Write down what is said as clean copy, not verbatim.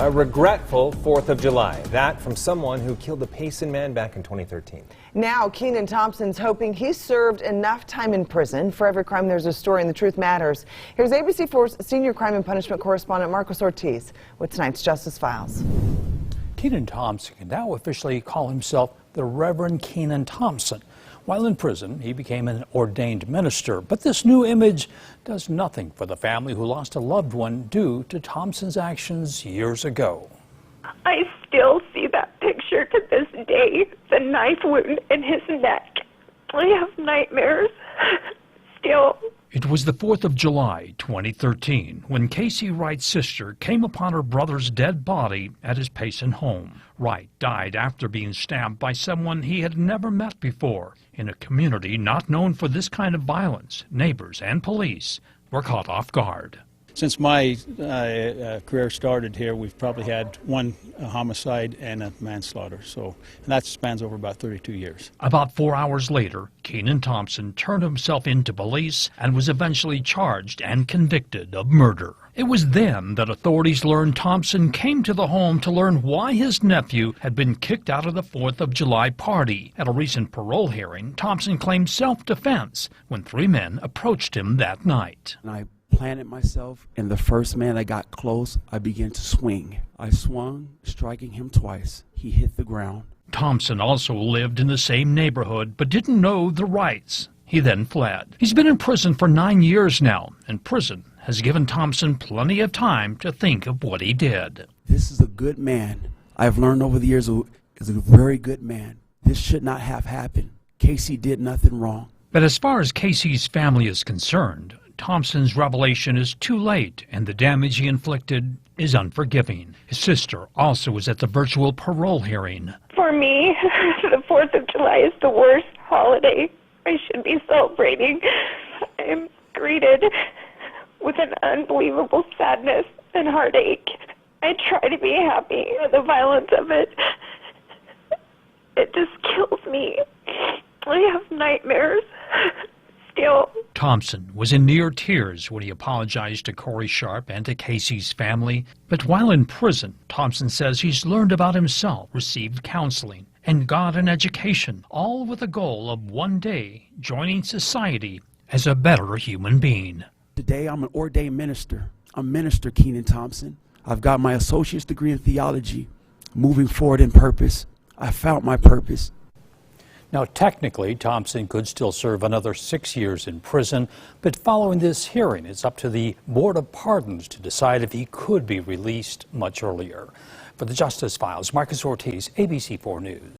A regretful 4th of July. That from someone who killed the Payson man back in 2013. Now, Kenan Thompson's hoping he served enough time in prison. For every crime, there's a story, and the truth matters. Here's ABC4's senior crime and punishment correspondent Marcos Ortiz with tonight's Justice Files. Kenan Thompson can now officially call himself the Reverend Kenan Thompson. While in prison, he became an ordained minister. But this new image does nothing for the family who lost a loved one due to Thompson's actions years ago. I still see that picture to this day, the knife wound in his neck. I have nightmares still. It was the 4th of July, 2013, when Casey Wright's sister came upon her brother's dead body at his Payson home. Wright died after being stabbed by someone he had never met before. In a community not known for this kind of violence, neighbors and police were caught off guard. Since my career started here, we've probably had one homicide and a manslaughter, and that spans over about 32 years. About 4 hours later, Kenan Thompson turned himself into police and was eventually charged and convicted of murder. It was then that authorities learned Thompson came to the home to learn why his nephew had been kicked out of the 4th of July party. At a recent parole hearing, Thompson claimed self-defense when 3 men approached him that night. And I planted myself, and the first man that got close, I began to swing. I swung, striking him twice. He hit the ground. Thompson also lived in the same neighborhood but didn't know the Wrights. He then fled. He's been in prison for 9 years now, and prison has given Thompson plenty of time to think of what he did. This is a good man. I've learned over the years is a very good man. This should not have happened. Casey did nothing wrong. But as far as Casey's family is concerned, Thompson's revelation is too late, and the damage he inflicted is unforgiving. His sister also was at the virtual parole hearing. For me, the 4th of July is the worst holiday I should be celebrating. I'm greeted with an unbelievable sadness and heartache. I try to be happy. The violence of it just kills me. I have nightmares still. Thompson was in near tears when he apologized to Corey Sharp and to Casey's family. But while in prison, Thompson says he's learned about himself, received counseling, and got an education, all with the goal of one day joining society as a better human being. Today, I'm an ordained minister. I'm Minister Kenan Thompson. I've got my associate's degree in theology. Moving forward in purpose, I found my purpose. Now, technically, Thompson could still serve another 6 years in prison, but following this hearing, it's up to the Board of Pardons to decide if he could be released much earlier. For the Justice Files, Marcos Ortiz, ABC4 News.